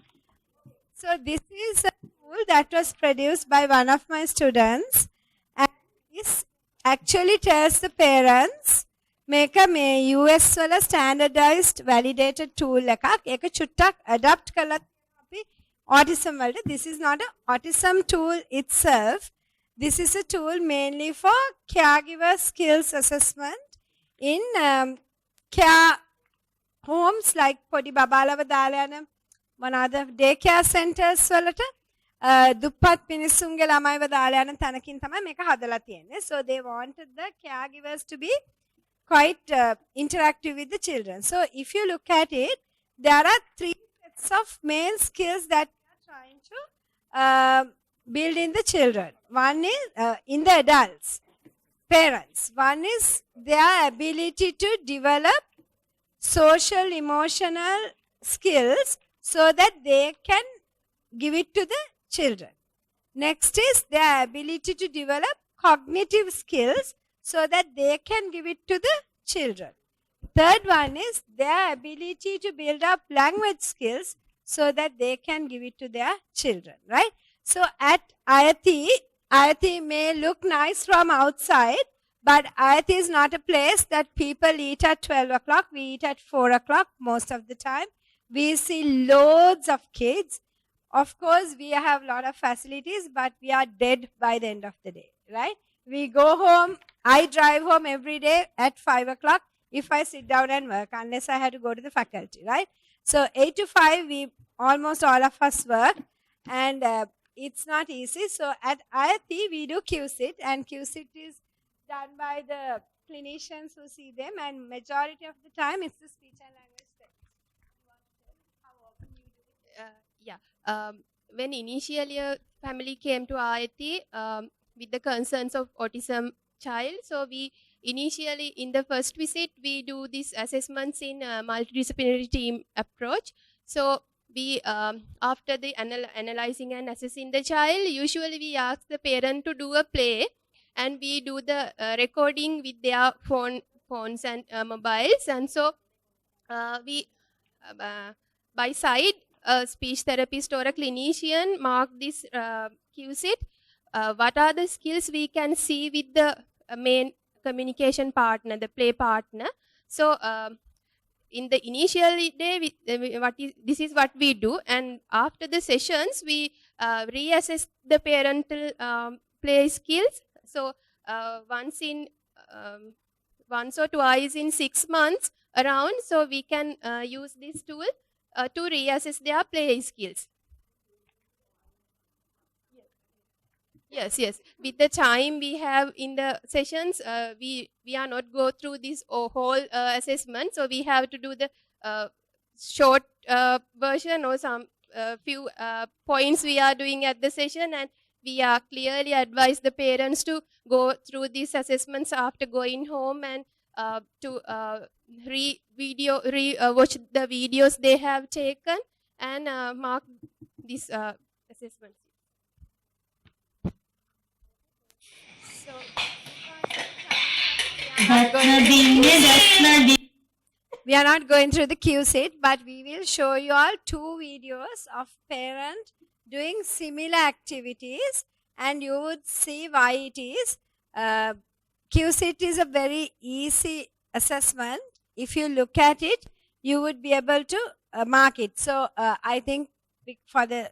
So this is a tool that was produced by one of my students and this actually tells the parents මේක මේ US වල standardized validated tool එකක්. ඒක චුට්ටක් adapt කරලා අපි autism වලට. This is not an autism tool itself. This is a tool mainly for caregiver skills assessment in care homes like පොඩි බබාලව දාලා යන මොනවාද daycare centers වලට දුප්පත් මිනිස්සුන්ගේ ළමයිව දාලා යන තැනකින් තමයි මේක හදලා තියෙන්නේ. So they wanted the caregivers to be quite interactive with the children. So if you look at it, there are 3 sets of main skills that we are trying to build in the children. One is in the adults, parents. One is their ability to develop social emotional skills so that they can give it to the children. Next is their ability to develop cognitive skills so that they can give it to the children. Third one is their ability to build up language skills so that they can give it to their children, right? So at Ayati may look nice from outside, but Ayati is not a place that people eat at 12 o'clock. We eat at 4 o'clock most of the time. We see loads of kids. Of course, we have a lot of facilities, but we are dead by the end of the day, right? We go home. I drive home every day at 5 o'clock if I sit down and work, unless I had to go to the faculty, right? So 8 to 5, we almost all of us work, and it's not easy. So at IIT, we do QSIT, and QSIT is done by the clinicians who see them, and majority of the time it's the speech and language therapy. When initially a family came to IIT with the concerns of autism child, so we initially in the first visit we do these assessments in multidisciplinary team approach. So we after the analyzing and assessing the child, usually we ask the parent to do a play, and we do the recording with their phones and mobiles, and so we by side a speech therapist or a clinician mark this QSIT. What are the skills we can see with the main communication partner, the play partner. So in the initial day, this is what we do, and after the sessions, we reassess the parental play skills. So once or twice in 6 months around, so we can use this tool to reassess their play skills. Yes. With the time we have in the sessions, we are not go through this whole assessment. So we have to do the short version or some few points we are doing at the session, and we are clearly advise the parents to go through these assessments after going home and to watch the videos they have taken and mark these assessments. We are not going through the Q-sit, but we will show you all 2 videos of parent doing similar activities, and you would see why it is. Q-sit is a very easy assessment. If you look at it, you would be able to mark it. So I think for the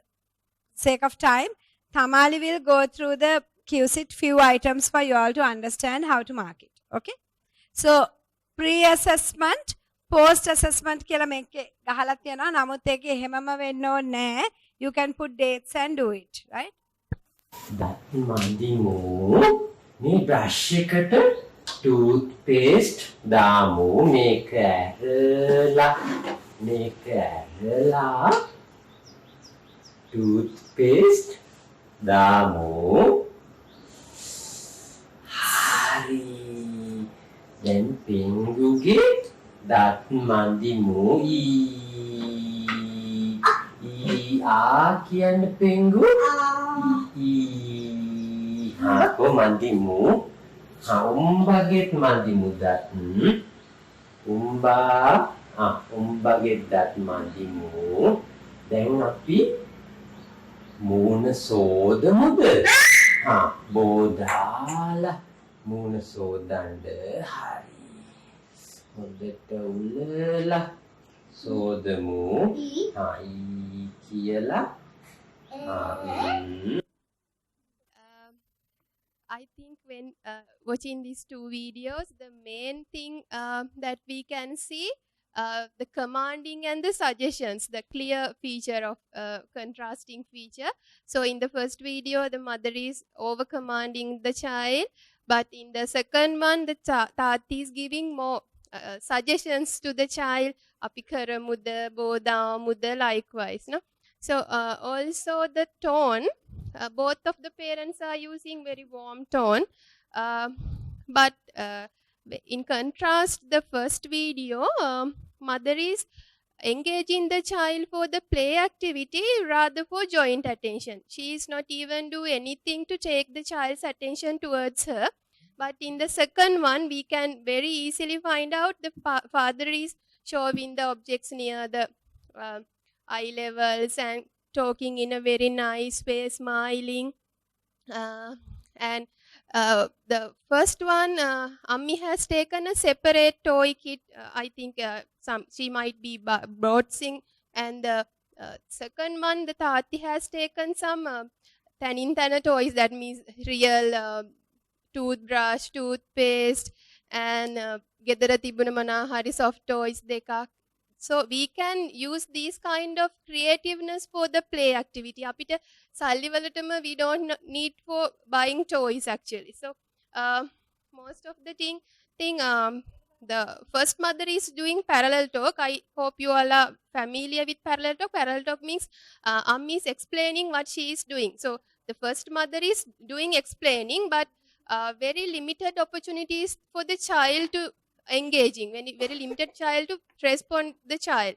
sake of time, Tamali will go through the Q-sit few items for you all to understand how to mark it. Okay? So pre-assessment, post-assessment කියලා මේකේ ගහලා තියෙනවා. නමුත් ඒකේ එහෙමම වෙන්න ඕනේ නැහැ. You can put dates and do it, right? දත් මන්දිමු මේ බ්‍රෂ් එකට toothpaste දාමු මේක ඇරලා toothpaste දාමු හරි දැන් පින්ගුගේ දත් මන්දිමු ආ කියන්න පින්ගු Aku mandimu, umbaget mandimu dat, umbaget dat mandimu, then api muna soda muda, bodala muna soda anda hari, muda taula soda mu, ikiela, I think when watching these 2 videos, the main thing that we can see, the commanding and the suggestions, the clear feature of contrasting feature. So in the first video, the mother is over commanding the child, but in the second one, the Tati is giving more suggestions to the child, api karamuda, bodamuda, likewise. No? So also the tone, both of the parents are using very warm tone, but in contrast, the first video, mother is engaging the child for the play activity rather for joint attention. She is not even do anything to take the child's attention towards her. But in the second one, we can very easily find out the father is showing the objects near the eye levels and talking in a very nice way, smiling. And the first one, Ammi has taken a separate toy kit. I think she might be boxing. And the second one, the Tati has taken some Tanintana toys, that means real toothbrush, toothpaste, and gedara tibuna mana hari soft toys dekak. So we can use these kind of creativeness for the play activity. Apita salli walatama we don't need for buying toys actually. So most of the thing the first mother is doing parallel talk. I hope you all are familiar with parallel talk. Parallel talk means Ammi is explaining what she is doing. So the first mother is doing explaining, but very limited opportunities for the child to engaging, very limited child to respond the child.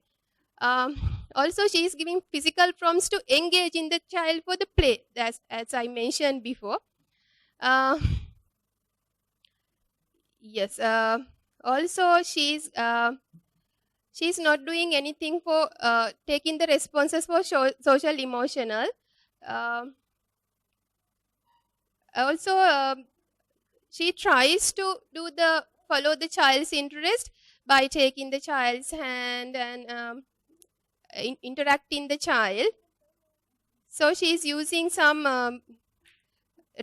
Also, she is giving physical prompts to engage in the child for the play, as I mentioned before. Yes. Also, she's not doing anything for taking the responses for social emotional. Also, she tries to follow the child's interest, by taking the child's hand and interacting the child. So she's using some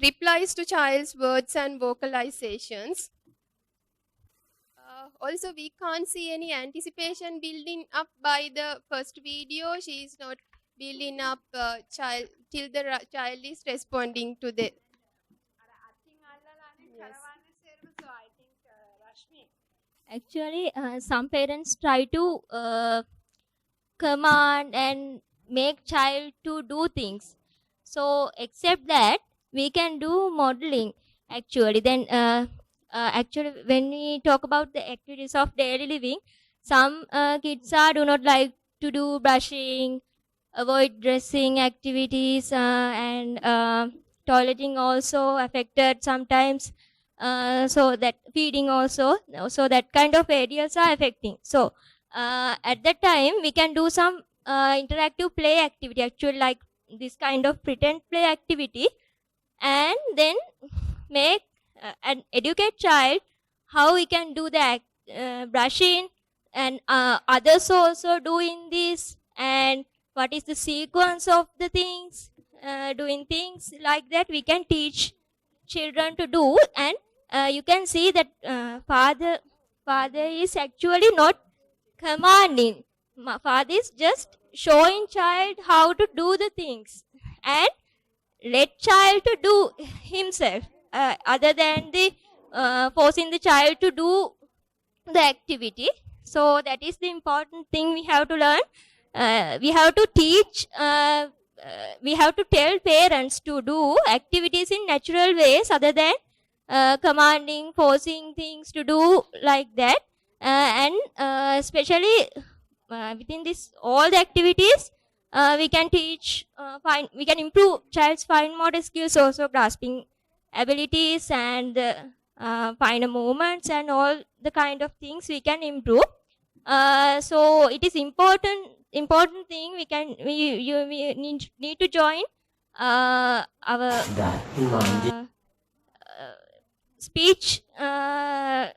replies to child's words and vocalizations. Also, we can't see any anticipation building up by the first video. She is not building up child till the child is responding to the. Actually, some parents try to command and make child to do things. So, except that, we can do modeling. Actually, then actually, when we talk about the activities of daily living, some kids do not like to do brushing, avoid dressing activities, and toileting also affected sometimes. So that feeding also, so that kind of areas are affecting. So at that time we can do some interactive play activity, actually like this kind of pretend play activity, and then make and educate child how we can do the brushing, and others also doing this, and what is the sequence of the things, doing things like that we can teach children to do. And you can see that father is actually not commanding. Father is just showing child how to do the things and let child to do himself, other than the forcing the child to do the activity. So that is the important thing we have to learn. We have to teach, we have to tell parents to do activities in natural ways, other than commanding, forcing things to do like that. And especially within this all the activities, we can teach, we can improve child's fine motor skills, also grasping abilities and finer movements and all the kind of things we can improve. So it is important thing we need to join our speech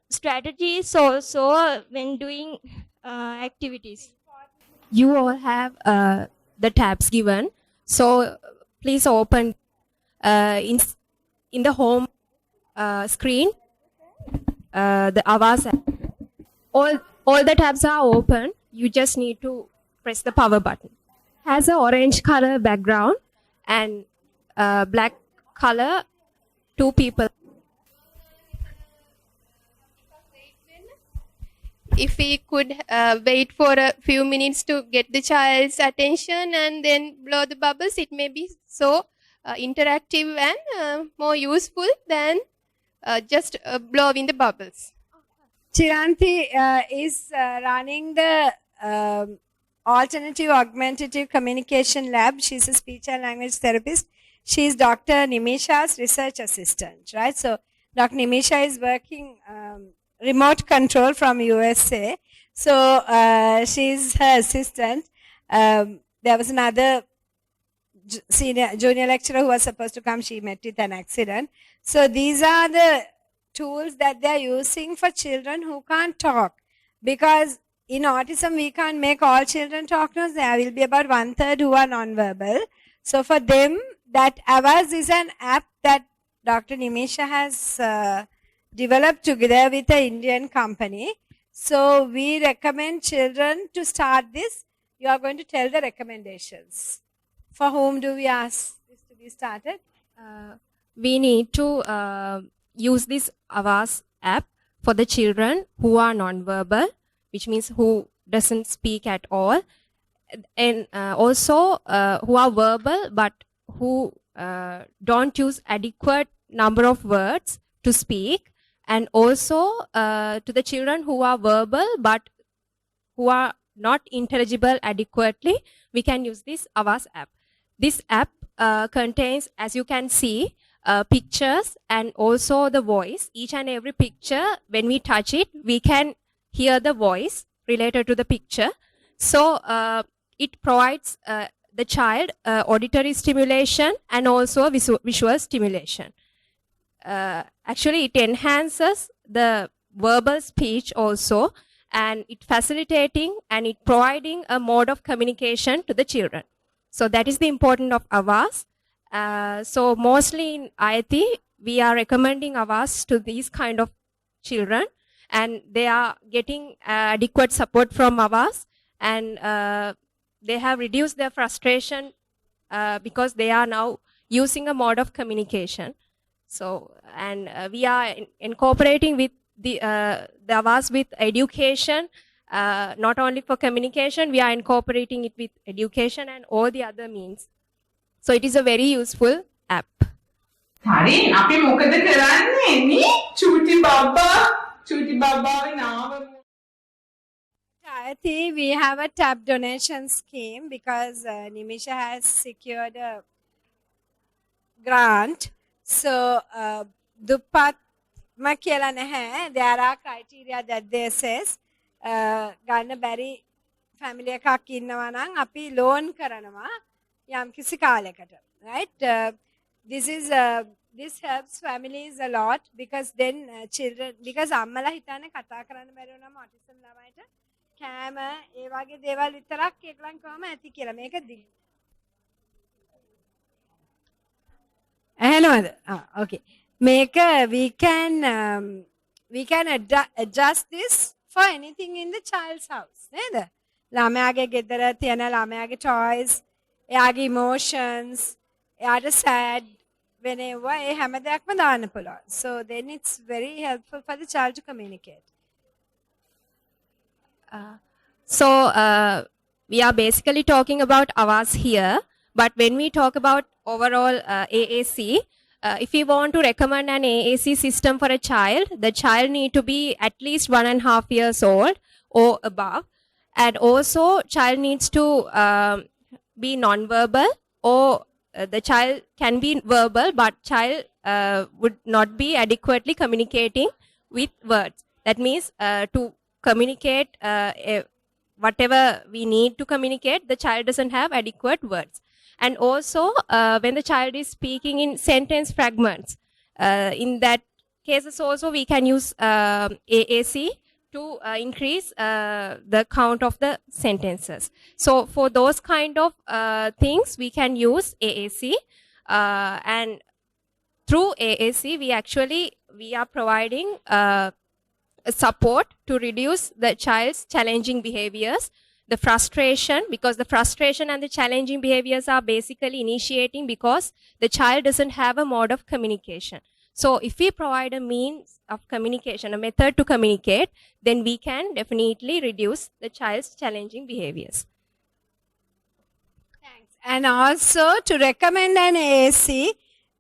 strategies also when doing activities. You all have the tabs given, so please open in the home screen the Avaz app. All the tabs are open. You just need to press the power button. Has an orange color background and black color, two people. If we could wait for a few minutes to get the child's attention and then blow the bubbles, it may be so interactive and more useful than just blowing the bubbles. Chiranti is running the alternative augmentative communication lab. She's a speech and language therapist. She's Dr. Nimisha's research assistant, right? So Dr. Nimisha is working remote control from USA. So she's her assistant. There was another junior lecturer who was supposed to come. She met with an accident. So these are the tools that they're using for children who can't talk. Because in autism, we can't make all children talk. No, there will be about 1/3 who are nonverbal. So for them, that Avaz is an app that Dr. Nimisha has developed together with an Indian company. So we recommend children to start this. You are going to tell the recommendations. For whom do we ask this to be started? We need to use this Avaz app for the children who are non-verbal, which means who doesn't speak at all, and also who are verbal but who don't use adequate number of words to speak, and also to the children who are verbal but who are not intelligible adequately, we can use this Avaz app. This app contains, as you can see, pictures and also the voice. Each and every picture, when we touch it, we can hear the voice related to the picture. So it provides the child auditory stimulation and also visual stimulation. Actually, it enhances the verbal speech also, and it facilitating and it providing a mode of communication to the children. So that is the importance of Avas. So mostly in IIT, we are recommending Avas to these kind of children, and they are getting adequate support from Avas, and they have reduced their frustration because they are now using a mode of communication. So, and we are incorporating with the Avas with education, not only for communication, we are incorporating it with education and all the other means. So it is a very useful app. හරි අපි මොකද කරන්නේ නේ චූටි බබ්බාවේ නාම Jayati, we have a tab donation scheme because Nimisha has secured a grant. So, Dupatma කියලා නැහැ. There are criteria that they says ගන්න බැරි family එකක් ඉන්නවා නම් අපි loan කරනවා යම් කිසි කාලයකට. Right? This helps families a lot because then children, because අම්මලා හිතන්නේ කතා කරන්න බැරි වුණාම autism ළමයිට කෑම ඒ වගේ දේවල් විතරක් ඒකලන් කොහම ඇති කියලා මේක ඇහෙනවද? Okay. මේක we can adjust this for anything in the child's house නේද? ළමයාගේ ගෙදර තියෙන ළමයාගේ toys, එයාගේ emotions, එයාට sad whenever ඒ හැම දෙයක්ම දාන්න පුළුවන්. So then it's very helpful for the child to communicate. So we are basically talking about Avas here, but when we talk about overall AAC, if we want to recommend an AAC system for a child, the child need to be at least 1.5 years old or above, and also child needs to be non-verbal, or the child can be verbal but child would not be adequately communicating with words. That means to communicate whatever we need to communicate, the child doesn't have adequate words. And also when the child is speaking in sentence fragments, in that cases also we can use AAC to increase the count of the sentences. So for those kind of things we can use AAC, and through AAC we are providing support to reduce the child's challenging behaviors, the frustration, because the frustration and the challenging behaviors are basically initiating because the child doesn't have a mode of communication. So if we provide a means of communication, a method to communicate, then we can definitely reduce the child's challenging behaviors. Thanks. And also to recommend an AAC,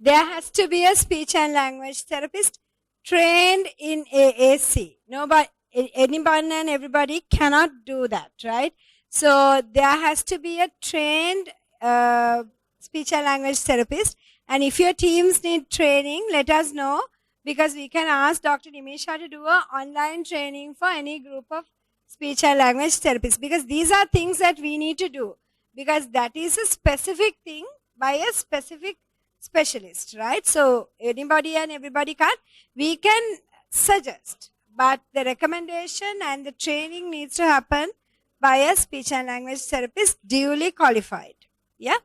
there has to be a speech and language therapist trained in AAC. Nobody, anyone and everybody cannot do that, right? So there has to be a trained speech and language therapist. And if your teams need training, let us know, because we can ask Dr. Nimisha to do an online training for any group of speech and language therapists, because these are things that we need to do, because that is a specific thing by a specific specialist, right? So anybody and everybody can't. We can suggest, but the recommendation and the training needs to happen by a speech and language therapist duly qualified. Yeah.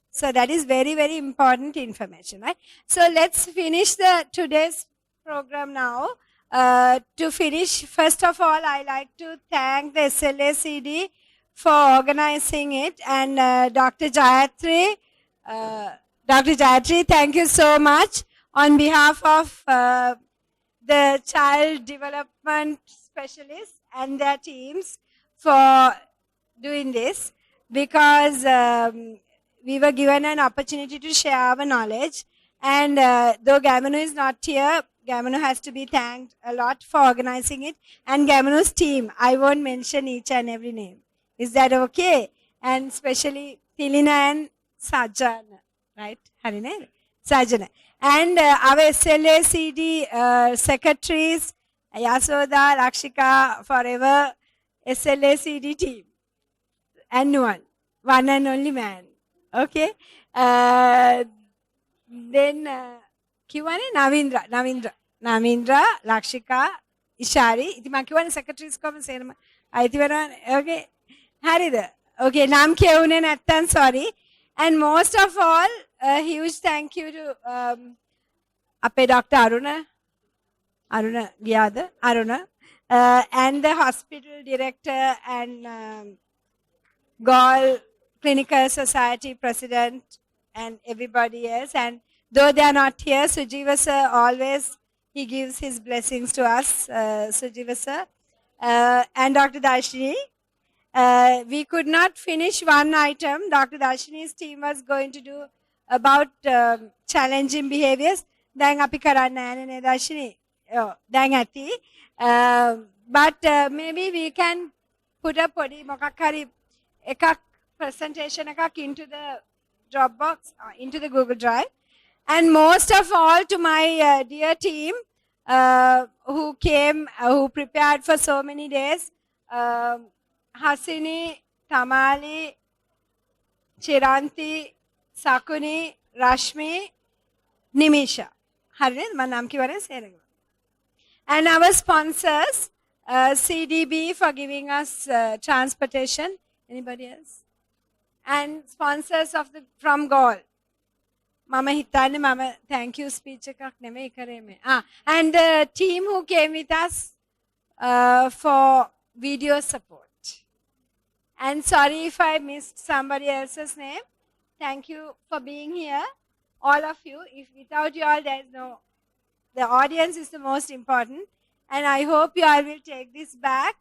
So that is very, very important information, right? So let's finish today's program now. To finish, first of all, I like to thank the SLACD for organizing it, and Dr. Jayatri. Dr. Jayatri, thank you so much on behalf of the child development specialists and their teams for doing this, because we were given an opportunity to share our knowledge. And though Gamanu is not here, Gamanu has to be thanked a lot for organizing it. And Gamanu's team, I won't mention each and every name. Is that okay? And especially Tilina and Sajana, right? Harine? Sajana. And our SLACD secretaries, Yasoda, Lakshika, forever, SLACD team. And one and only man. Okay. Then කිව්වනේ නවීන්ද්‍ර, ලක්ෂිකා, ඉෂාරි. ඉතින් මම කිව්වනේ secretaries කොහොම සේරම Okay. හරිද? Okay, නම් කියවුනේ නැත්තම් sorry. And most of all, a huge thank you to අපේ Dr. Aruna ගියාද? Aruna. And the hospital director and Gaul Clinical Society president and everybody else. And though they are not here, Sujiva sir always, he gives his blessings to us, Sujiva sir. And Dr. Darshini. We could not finish one item. Dr. Darshini's team was going to do about challenging behaviors. දැන් අපි කරන්න යන්නේ නේ Darshini. දැන් ඇති. But maybe we can put a පොඩි මොකක් හරි එකක් presentation එකක් into the Dropbox, into the Google Drive. And most of all to my dear team who came, who prepared for so many days. Hasini, Tamali, Chiranti, Sakuni, Rashmi, Nimisha. And our sponsors, CDB for giving us transportation. Anybody else? And sponsors of from Gaul. Mama hitane mama thank you speech ekak nemei kareme. And the team who came with us for video support. And sorry if I missed somebody else's name. Thank you for being here, all of you. If without you all, there is no. The audience is the most important, and I hope you all will take this back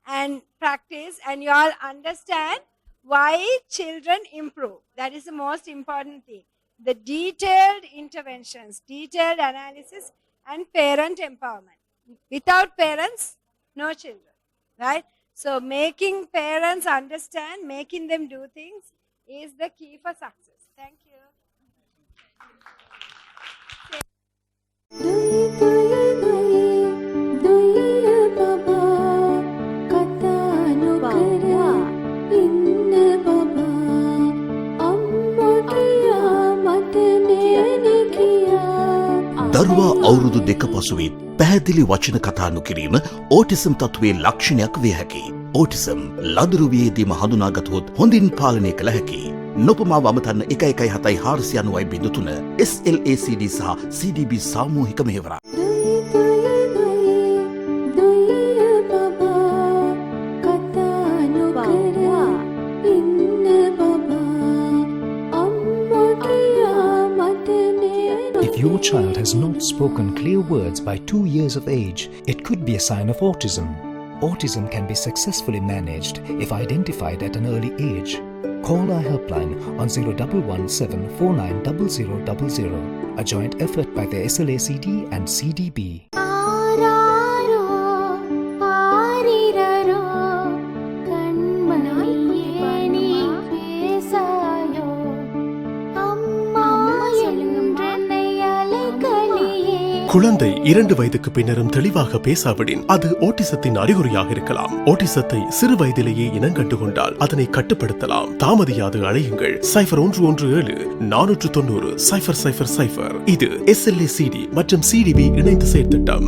and practice, and you all understand why children improve. That is the most important thing. The detailed interventions, detailed analysis, and parent empowerment. Without parents, no children, right? So making parents understand, making them do things is the key for success. Thank you. දරුවා අවුරුදු දෙක පසුවෙත් පැහැදිලි වචන කතා නොකිරීම autism තත්ත්වයේ ලක්ෂණයක් විය හැකියි. ඕටිසම් ලදරුවියේදීම හඳුනාගතහොත් හොඳින් පාලනය කළ හැකියි. නොපමාව අමතන්න 11790.3 SLACD සහ CDB සාමූහික මෙහෙවරක්. If your child has not spoken clear words by 2 years of age, it could be a sign of autism. Autism can be successfully managed if identified at an early age. Call our helpline on 0117 490000, a joint effort by the SLACD and CDB. குழந்தை 2 வயதுக்கு பின்னரும் தெளிவாக பேசாவிடின் அது ஓட்டிசத்தின் அறிகுறியாக இருக்கலாம். ஓட்டிசத்தை சிறு வயதிலேயே இனங்கண்டு கொண்டால் அதனை கட்டுப்படுத்தலாம். தாமதியாது அழையுங்கள் 0117 490 000. இது SLACD மற்றும் CDB இணைந்து செயற்திட்டம்.